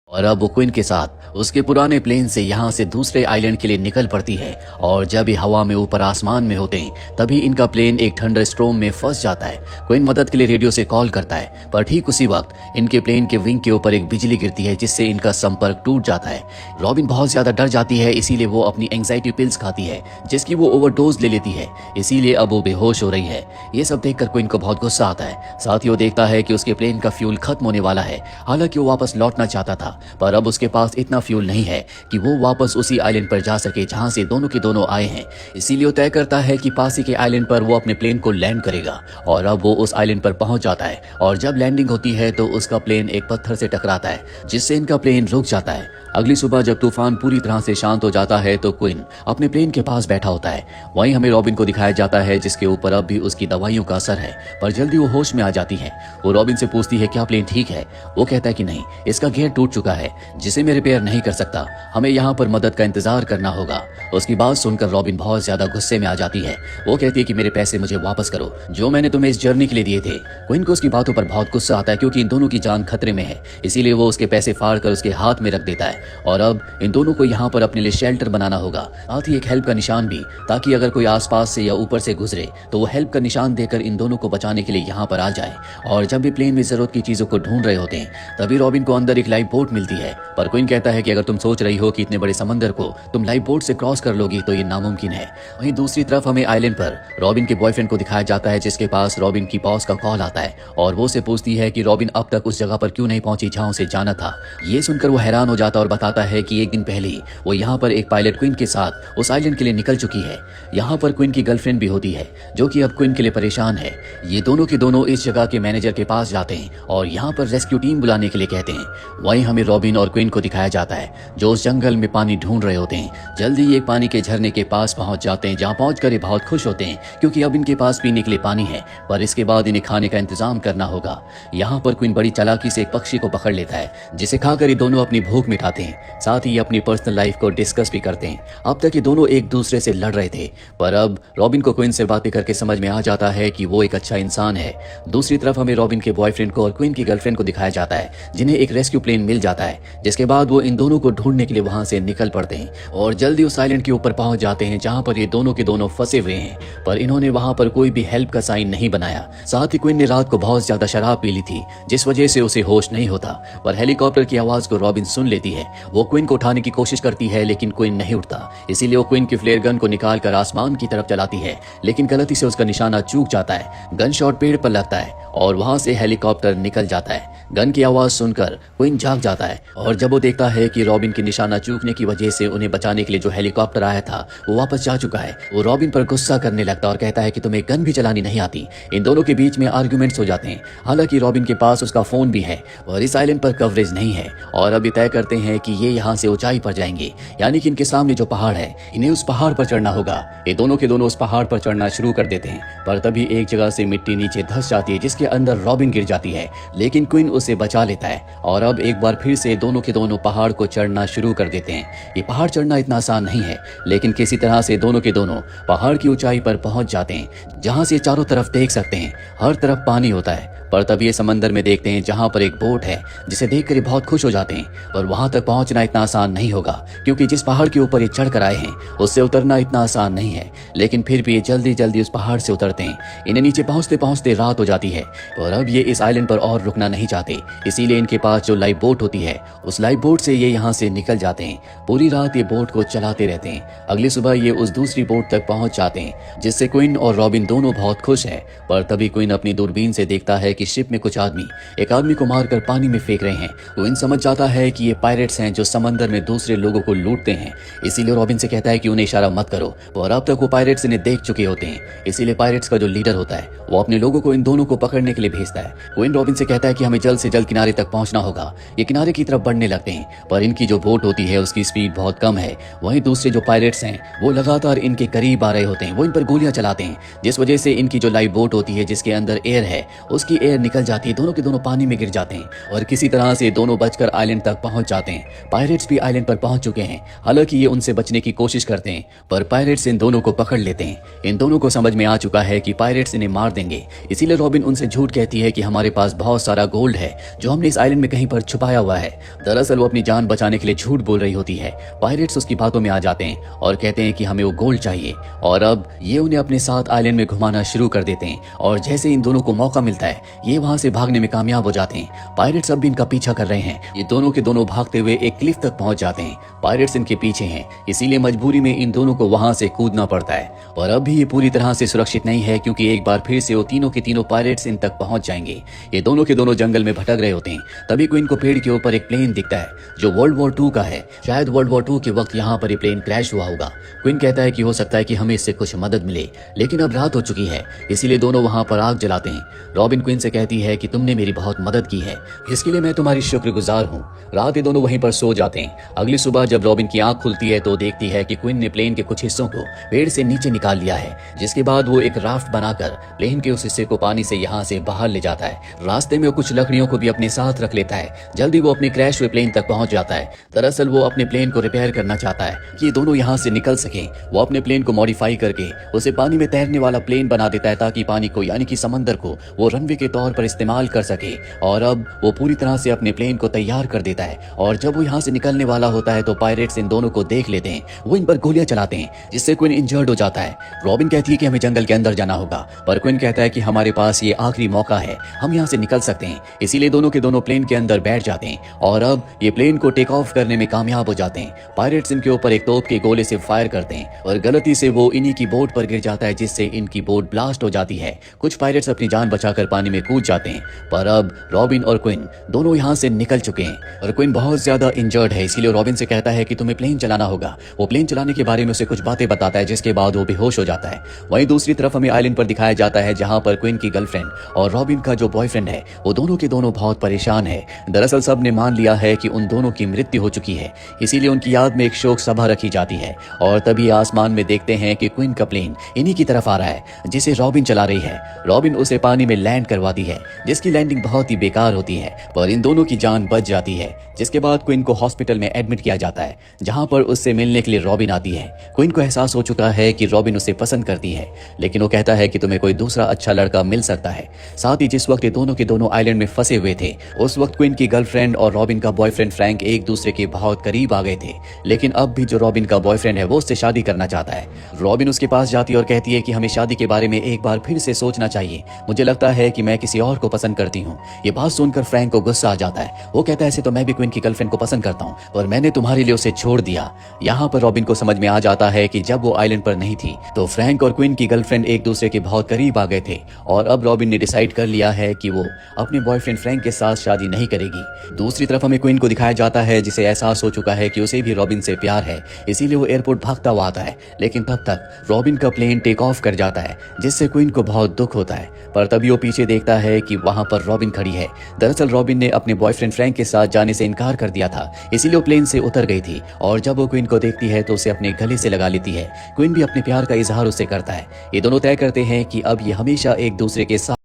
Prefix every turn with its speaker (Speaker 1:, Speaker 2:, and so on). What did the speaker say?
Speaker 1: और अब वो क्वीन के साथ उसके पुराने प्लेन से यहाँ से दूसरे आइलैंड के लिए निकल पड़ती है। और जब ये हवा में ऊपर आसमान में होते हैं तभी इनका प्लेन एक थंडर स्टॉर्म में फंस जाता है। क्वीन मदद के लिए रेडियो से कॉल करता है, पर ठीक उसी वक्त इनके प्लेन के विंग के ऊपर एक बिजली गिरती है जिससे इनका संपर्क टूट जाता है। रॉबिन बहुत ज्यादा डर जाती है, इसीलिए वो अपनी एंग्जाइटी पिल्स खाती है जिसकी वो ओवरडोज ले लेती है, इसीलिए अब वो बेहोश हो रही है। ये सब देखकर क्वीन को बहुत गुस्सा आता है। साथ ही वो देखता है कि उसके प्लेन का फ्यूल खत्म होने वाला है। हालांकि वो वापस लौटना चाहता था, पर अब उसके पास इतना फ्यूल नहीं है कि वो वापस उसी आइलैंड पर जा सके जहां से दोनों के दोनों आए हैं। इसीलिए वो तय करता है कि पास ही के आइलैंड पर वो अपने प्लेन को लैंड करेगा। और अब वो उस आइलैंड पर पहुंच जाता है और जब लैंडिंग होती है तो उसका प्लेन एक पत्थर से टकराता है जिससे इनका प्लेन रुक जाता है। अगली सुबह जब तूफान पूरी तरह से शांत हो जाता है तो क्वीन अपने प्लेन के पास बैठा होता है। वहीं हमें रॉबिन को दिखाया जाता है जिसके ऊपर अब भी उसकी दवाइयों का असर है, पर जल्दी वो होश में आ जाती है। वो रॉबिन से पूछती है क्या प्लेन ठीक है। वो कहता है कि नहीं, इसका गियर टूट चुका है जिसे मैं रिपेयर नहीं कर सकता, हमें यहाँ पर मदद का इंतजार करना होगा। उसकी बात सुनकर रॉबिन बहुत ज्यादा गुस्से में आ जाती है। वो कहती है कि मेरे पैसे मुझे वापस करो जो मैंने तुम्हें इस जर्नी के लिए दिए थे। क्वीन को उसकी बातों पर बहुत गुस्सा आता है क्योंकि इन दोनों की जान खतरे में है, इसीलिए वो उसके पैसे फाड़ कर उसके हाथ में रख देता है। और अब इन दोनों को यहाँ पर अपने लिए शेल्टर बनाना होगा, साथ ही एक हेल्प का निशान भी, ताकि अगर कोई आसपास से या ऊपर से गुजरे तो वो हेल्प का निशान देकर इन दोनों को बचाने के लिए यहाँ पर आ जाए। और जब भी प्लेन में जरूरत की चीजों को ढूंढ रहे होते हैं तभी रॉबिन को अंदर एक लाइफ बोट मिलती है। पर क्वीन कहता है कि अगर तुम सोच रही हो कि इतने बड़े समंदर को तुम लाइफ बोट से क्रॉस कर लोगी तो ये नामुमकिन है। वहीं दूसरी तरफ हमें आइलैंड पर रॉबिन के बॉयफ्रेंड को दिखाया जाता है जिसके पास रॉबिन की बॉस का कॉल आता है और वो से पूछती है कि रॉबिन अब तक उस जगह पर क्यों नहीं पहुंची जहां उसे जाना था। ये सुनकर वो हैरान हो जाता और बताता है कि एक दिन पहले वो यहाँ पर एक पायलट क्वीन के साथ उस आइलैंड के लिए निकल चुकी है। यहाँ पर क्वीन की गर्लफ्रेंड भी होती है जो कि अब क्वीन के लिए परेशान है। ये दोनों के दोनों इस जगह के मैनेजर के पास जाते हैं और यहाँ पर रेस्क्यू टीम बुलाने के लिए कहते हैं। वहीं हमें रॉबिन और क्वीन को दिखाया जाता है जो उस जंगल में पानी ढूंढ रहे होते हैं। जल्दी एक पानी के झरने के पास पहुंच जाते हैं जहाँ पहुंचकर ये बहुत खुश होते हैं क्योंकि अब इनके पास पीने के लिए पानी है, पर इसके बाद इन्हें खाने का इंतजाम करना होगा। यहाँ पर क्वीन बड़ी चालाकी से एक पक्षी को पकड़ लेता है जिसे खाकर ये दोनों अपनी भूख मिटाते हैं। साथ ही अपनी पर्सनल लाइफ को डिस्कस भी करते हैं। अब तक ये दोनों एक दूसरे से लड़ रहे थे, पर अब रॉबिन को क्वीन से बातें करके समझ में आ जाता है कि वो एक अच्छा इंसान है। दूसरी तरफ हमें रॉबिन के बॉयफ्रेंड को और क्वीन की गर्लफ्रेंड को दिखाया जाता है जिन्हें एक रेस्क्यू प्लेन मिल जाता है, जिसके बाद वो इन दोनों को ढूंढने के लिए वहां से निकल पड़ते हैं और जल्दी उस आइलैंड के ऊपर पहुंच जाते हैं जहां पर ये दोनों के दोनों फंसे हुए हैं। पर इन्होंने वहां पर कोई भी हेल्प का साइन नहीं बनाया। साथ ही क्वीन ने रात को बहुत ज्यादा शराब पी ली थी जिस वजह से उसे होश नहीं होता। पर हेलीकॉप्टर की आवाज को रॉबिन सुन लेती है। वो क्वीन को उठाने की कोशिश करती है लेकिन क्वीन नहीं उठता, इसीलिए वो क्वीन की फ्लेयर गन को निकाल कर आसमान की तरफ चलाती है, लेकिन गलती से उसका निशाना चूक जाता है। गन शॉट पेड़ पर लगता है और वहां से हेलीकॉप्टर निकल जाता है। गन की आवाज सुनकर क्वीन जाग जाता है और जब वो देखता है कि रॉबिन की निशाना चूकने की वजह से उन्हें बचाने के लिए जो हेलीकॉप्टर आया था वो वापस जा चुका है, वो रॉबिन पर गुस्सा करने लगता और कहता है कि तुम्हें गन भी चलानी नहीं आती। इन दोनों के बीच में आर्गुमेंट्स हो जाते हैं। हालांकि रॉबिन के पास उसका फोन भी है और इस आइलैंड पर कवरेज नहीं है और अभी तय करते हैं कि ये यहाँ से ऊंचाई पर जाएंगे, यानी कि इनके सामने जो पहाड़ है इन्हें उस पहाड़ पर चढ़ना होगा। ये दोनों के दोनों उस पहाड़ पर चढ़ना शुरू कर देते हैं, पर तभी एक जगह से मिट्टी नीचे धंस जाती है जिसके अंदर रॉबिन गिर जाती है, लेकिन क्वीन उसे बचा लेता है और अब एक बार फिर से दोनों के दोनों पहाड़ को चढ़ना शुरू कर देते हैं। ये पहाड़ चढ़ना इतना आसान नहीं है, लेकिन किसी तरह से दोनों के दोनों पहाड़ की ऊंचाई पर पहुंच जाते हैं जहां से चारों तरफ देख सकते हैं हर तरफ पानी होता है। पर तब ये समंदर में देखते हैं जहां पर एक बोट है जिसे देखकर ये बहुत खुश हो जाते हैं, पर वहां तक पहुंचना इतना आसान नहीं होगा क्योंकि जिस पहाड़ के ऊपर ये चढ़ कर आए हैं उससे उतरना इतना आसान नहीं है। लेकिन फिर भी ये जल्दी जल्दी उस पहाड़ से उतरते हैं। इन्हें नीचे पहुंचते पहुंचते रात हो जाती है और अब ये इस आइलैंड पर और रुकना नहीं चाहते, इसीलिए इनके पास जो लाइफ बोट होती है उस लाइफ बोट से ये यहाँ से निकल जाते हैं। पूरी रात ये बोट को चलाते रहते हैं। अगली सुबह ये उस दूसरी बोट तक पहुंच जाते हैं जिससे क्वीन और रॉबिन दोनों बहुत खुश है। पर तभी क्वीन अपनी दूरबीन से देखता है कि शिप में कुछ आदमी एक आदमी को मारकर पानी में फेंक रहे हैं। क्वीन समझ जाता है कि ये पायरेट्स हैं जो समंदर में दूसरे लोगों को लूटते हैं, इसीलिए रॉबिन से कहता है कि उन्हें इशारा मत करो। और अब तक वो पायरेट्स इन्हें देख चुके होते हैं, इसीलिए पायरेट्स का जो लीडर होता है वो अपने लोगों को इन दोनों को पकड़ने के लिए भेजता है। क्वीन रॉबिन से कहता है कि हमें जल्द से जल्द किनारे तक पहुंचना होगा। ये किनारे की तरफ बढ़ने लगते हैं, पर इनकी जो बोट होती है उसकी स्पीड बहुत कम है। वहीं दूसरे जो पायरेट्स हैं वो लगातार इनके करीब आ रहे होते हैं, वो इन पर गोलियां चलाते हैं, जिस वजह से इनकी जो लाइफ बोट होती है जिसके अंदर एयर है उसकी एयर निकल जाती है, दोनों के दोनों पानी में गिर जाते हैं और किसी तरह से दोनों बचकर आइलैंड तक पहुंच जाते हैं। पायरेट्स भी आइलैंड पर पहुंच चुके हैं। हालांकि ये उनसे बचने की कोशिश करते हैं, पर पायरेट्स इन दोनों को पकड़ लेते हैं। इन दोनों को समझ में आ चुका है कि पायरेट्स इन्हें मार देंगे, इसीलिए रॉबिन उनसे झूठ कहती है कि हमारे पास बहुत सारा गोल्ड है जो हमने इस आइलैंड में कहीं पर छुपाया हुआ है। दरअसल वो अपनी जान बचाने के लिए झूठ बोल रही होती है। पायरेट्स उसकी बातों में आ जाते हैं और कहते हैं कि हमें वो गोल्ड चाहिए और अब ये उन्हें अपने साथ आइलैंड में घुमाना शुरू कर देते हैं। और जैसे इन दोनों को मौका मिलता है ये वहां से भागने में कामयाब हो जाते हैं। पायरेट्स अब भी इनका पीछा कर रहे हैं। ये दोनों के दोनों भागते हुए एक क्लिफ तक पहुंच जाते हैं। पायरेट्स इनके पीछे हैं, इसीलिए मजबूरी में इन दोनों को वहां से कूदना पड़ता है। और अब भी ये पूरी तरह से सुरक्षित नहीं है क्योंकि एक बार फिर से वो तीनों के तीनों पायरेट्स इन तक पहुंच जाएंगे। ये दोनों के दोनों जंगल में भटक रहे होते हैं। तभी क्वीन को पेड़ के ऊपर एक प्लेन दिखता है जो वर्ल्ड वॉर 2 का है। शायद वर्ल्ड वॉर 2 के वक्त यहाँ पर ये प्लेन क्रैश हुआ होगा। क्वीन कहता है कि हो सकता है कि हमें इससे कुछ मदद मिले, लेकिन अब रात हो चुकी है, इसीलिए दोनों वहां पर आग जलाते हैं। रॉबिन क्वीन से कहती है कि तुमने मेरी बहुत मदद की है, इसके लिए मैं तुम्हारी शुक्रगुजार हूँ। रात ये दोनों वहीं पर सो जाते हैं। अगली सुबह जब रॉबिन की आंख खुलती है तो देखती है कि क्वीन ने प्लेन के कुछ हिस्सों को पेड़ से नीचे निकाल लिया है, जिसके बाद वो एक राफ्ट बनाकर प्लेन के उस हिस्से को पानी से यहाँ से बाहर ले जाता है। रास्ते में वो कुछ लकड़ियों को भी अपने साथ रख लेता है। जल्दी वो अपने क्रैश हुए प्लेन तक पहुंच जाता है। दरअसल वो अपने प्लेन को रिपेयर करना चाहता है कि ये दोनों यहाँ से निकल सके। वो अपने प्लेन को मॉडिफाई करके उसे पानी में तैरने वाला प्लेन बना देता है ताकि पानी को यानी कि समंदर को वो रनवे के तौर पर इस्तेमाल कर सके। और अब वो पूरी तरह से अपने प्लेन को तैयार कर देता है और जब वो यहाँ से निकलने वाला होता है तो पायरेट्स इन दोनों को देख लेते हैं। वो इन पर गोलियां चलाते हैं जिससे क्वीन इंजर्ड हो जाता है। रॉबिन कहती है कि हमें जंगल के अंदर जाना होगा, पर क्वीन कहता है कि हमारे पास ये आखिरी मौका है, हम यहाँ से निकल सकते हैं। इसीलिए दोनों के दोनों प्लेन के अंदर बैठ जाते हैं और अब ये प्लेन को टेक ऑफ करने में कामयाब हो जाते हैं। पायरेट्स इनके ऊपर एक तोप के गोले से फायर करते हैं और गलती से वो इन्हीं की बोट पर गिर जाता है, जिससे इनकी बोट ब्लास्ट हो जाती है। कुछ पायरेट्स अपनी जान बचाकर पानी में कूद जाते हैं, पर अब रॉबिन और क्वीन दोनों यहाँ से निकल चुके हैं और क्वीन बहुत ज्यादा इंजर्ड है। इसीलिए रॉबिन से कहता है कि तुम्हें प्लेन चलाना होगा। वो प्लेन चलाने के बारे में उसे कुछ बातें बताता है, जिसके बाद वो बेहोश हो जाता है। वहीं दूसरी तरफ हमें आइलैंड पर दिखाया जाता है जहां पर क्वीन की गर्लफ्रेंड और रॉबिन का जो बॉयफ्रेंड है वो दोनों के दोनों बहुत परेशान है। दरअसल सब ने मान लिया है कि उन दोनों की मृत्यु हो चुकी है, इसीलिए उनकी याद में एक शोक सभा रखी जाती है। और तभी आसमान में देखते हैं कि क्वीन का प्लेन इन्हीं की तरफ आ रहा है जिसे रॉबिन चला रही है। रॉबिन उसे पानी में लैंड करवाती है, जिसकी लैंडिंग बहुत ही बेकार होती है, पर इन दोनों की जान बच जाती है। जिसके बाद क्वीन को हॉस्पिटल में एडमिट किया जाता है, जहां पर उससे मिलने के लिए रॉबिन आती है। क्वीन को एहसास हो चुका है कि रॉबिन उसे पसंद करती है, लेकिन वो कहता है कि तुम्हें कोई दूसरा अच्छा लड़का मिल सकता है। साथ ही जिस वक्त ये दोनों के दोनों आइलैंड में फंसे हुए थे, उस वक्त क्वीन की गर्लफ्रेंड और रॉबिन का बॉयफ्रेंड फ्रैंक एक दूसरे के बहुत करीब आ गए थे, लेकिन अब भी जो रॉबिन का बॉयफ्रेंड है वो उससे शादी करना चाहता है। रॉबिन उसके पास जाती है और कहती है कि हमें शादी के बारे में एक बार फिर से सोचना चाहिए, मुझे लगता है कि मैं किसी और को पसंद करती हूँ। ये बात सुनकर फ्रैंक को गुस्सा आ जाता है। वो कहता है ऐसे तो मैं भी क्वीन की गर्लफ्रेंड को पसंद करता हूँ, और मैंने तुम्हारे लिए उसे छोड़ दिया। यहाँ पर रॉबिन को समझ में आ जाता है कि जब वो आइलैंड पर नहीं थी तो फ्रैंक और क्वीन की गर्लफ्रेंड एक दूसरे के बहुत करीब आ गए थे, और अब रॉबिन ने डिसाइड कर लिया है कि वो अपने बॉयफ्रेंड फ्रैंक के साथ शादी नहीं करेगी। दूसरी तरफ हमें क्वीन को दिखाया जाता है जिसे एहसास हो चुका है कि उसे भी रॉबिन से प्यार है, इसीलिए वो एयरपोर्ट भागता हुआ आता है। लेकिन तब तक रॉबिन का प्लेन टेक ऑफ कर जाता है, जिससे क्वीन को बहुत दुख होता है। पर तभी वो पीछे देखता है कि वहां पर रॉबिन खड़ी है। दरअसल रॉबिन ने अपने बॉयफ्रेंड फ्रैंक के साथ जाने से इनकार कर दिया था, इसीलिए वो प्लेन से उतर गई थी। और जब वो क्वीन को देखती है तो उसे अपने गले से लगा लेती है। क्वीन भी अपने प्यार का इजहार उससे करता है। ये दोनों तय करते हैं कि अब ये हमेशा एक दूसरे के साथ